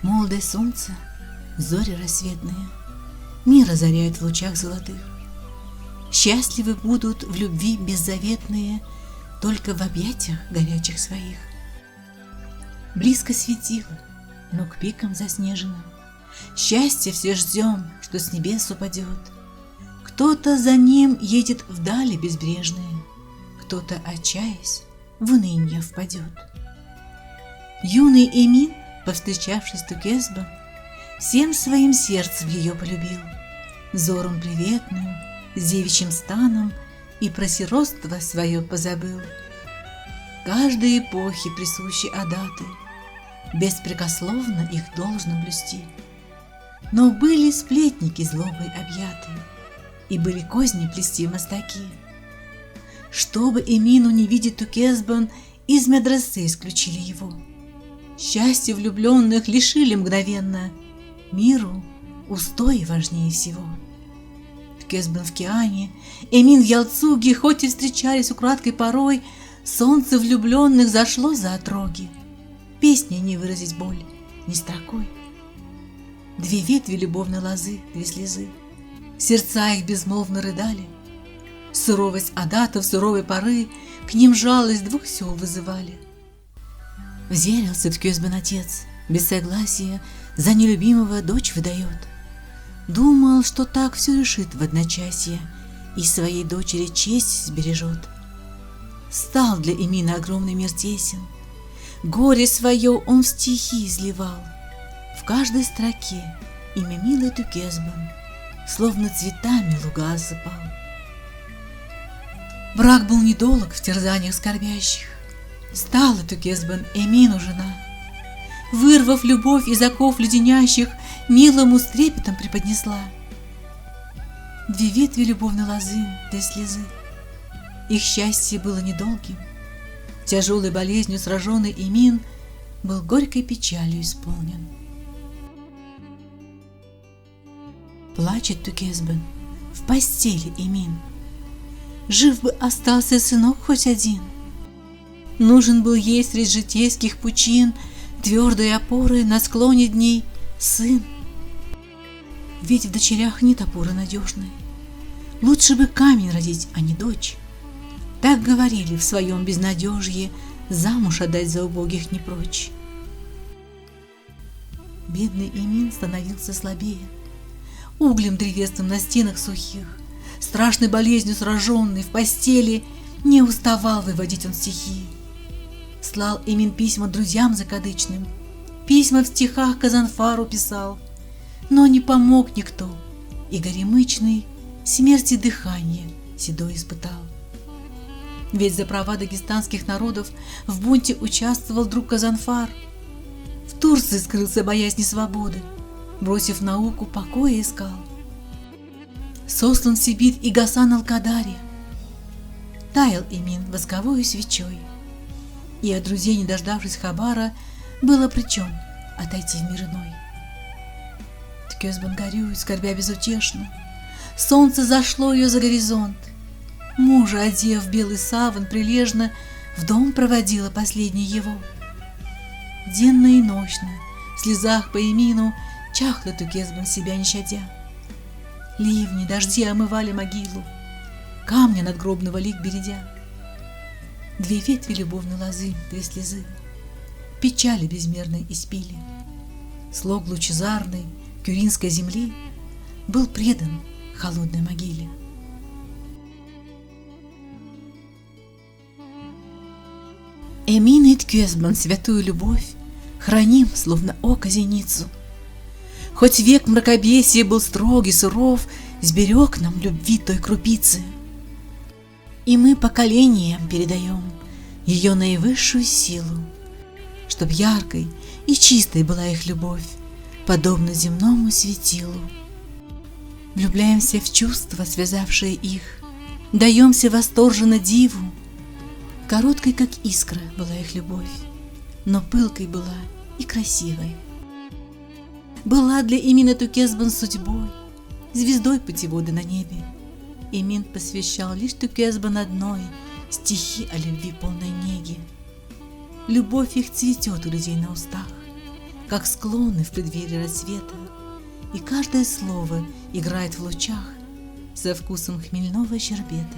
Молодое солнце, зори рассветные, мир озаряет в лучах золотых. Счастливы будут в любви беззаветные только в объятиях горячих своих. Близко светило, но к пикам заснеженным счастье все ждем, что с небес упадет. Кто-то за ним едет вдали безбрежные, кто-то, отчаясь, в уныние впадет. Юный Эмин, повстречавшись с Тукезбом, всем своим сердцем ее полюбил, взором приветным, с девичьим станом, и про сиротство свое позабыл. Каждой эпохе присущи адаты, беспрекословно их должно блюсти. Но были сплетники злобой объяты, и были козни плести мастаки. Чтобы Эмину не видеть Тукезбан, из медресе исключили его. Счастье влюбленных лишили мгновенно, миру устои важнее всего. Тукезбан в Киане, Эмин в Ялцуге, хоть и встречались украдкой порой, солнце влюбленных зашло за отроги. Песней не выразить боль, ни строкой. Две ветви любовной лозы, две слезы, сердца их безмолвно рыдали. Суровость адатов суровой поры к ним жалость двух сел вызывали. Взъярился Тукезбан отец, без согласия за нелюбимого дочь выдает. Думал, что так все решит в одночасье и своей дочери честь сбережет. Стал для Эмина огромный мир тесен, горе свое он в стихи изливал. В каждой строке имя милой Тукезбан словно цветами луга осыпал. Брак был недолг в терзаниях скорбящих, стала Тукезбан Эмину жена. Вырвав любовь из оков леденящих, милому с трепетом преподнесла. Две ветви любовной лозы, две слезы. Их счастье было недолгим. Тяжелой болезнью сраженный Эмин был горькой печалью исполнен. Плачет Тукезбан в постели Эмин. Жив бы остался сынок хоть один. Нужен был ей средь житейских пучин твердой опоры на склоне дней сын. Ведь в дочерях нет опоры надежной. Лучше бы камень родить, а не дочь. Так говорили в своем безнадежье, замуж отдать за убогих не прочь. Бедный Эмин становился слабее, углем древесным на стенах сухих, страшной болезнью сраженный в постели, не уставал выводить он стихи. Слал Эмин письма друзьям закадычным, письма в стихах Казанфару писал, но не помог никто, и горемычный смерти дыхание седой испытал. Ведь за права дагестанских народов в бунте участвовал друг Казанфар. В Турции скрылся, боясь несвободы, бросив науку, покоя искал. Сослан в Сибирь и Гасан Алкадари. Таял Эмин восковою свечой, и от друзей, не дождавшись хабара, был обречен отойти в мир иной. Тукезбан горюет, скорбя безутешно. Солнце зашло ее за горизонт. Мужа, одев в белый саван, прилежно в дом проводила последний его. Денно и ночно, в слезах по Эмину, чахла Тукезбан себя не щадя. Ливни, дожди омывали могилу, камня надгробного лик бередя. Две ветви любовной лозы, две слезы, печали безмерной испили. Слог лучезарный кюринской земли был предан холодной могиле. Эмин и Тукезбан святую любовь храним, словно око зеницу. Хоть век мракобесия был строгий, суров, сберег нам любви той крупицы. И мы поколениям передаем ее наивысшую силу, чтоб яркой и чистой была их любовь, подобно земному светилу. Влюбляемся в чувства, связавшие их, даемся восторженно диву. Короткой, как искра, была их любовь, но пылкой была и красивой. Была для Эмина Тукезбан судьбой, звездой путеводы на небе. Эмин посвящал лишь Тукезбан одной стихи о любви полной неги. Любовь их цветет у людей на устах, как склоны в преддверии рассвета, и каждое слово играет в лучах со вкусом хмельного щербета.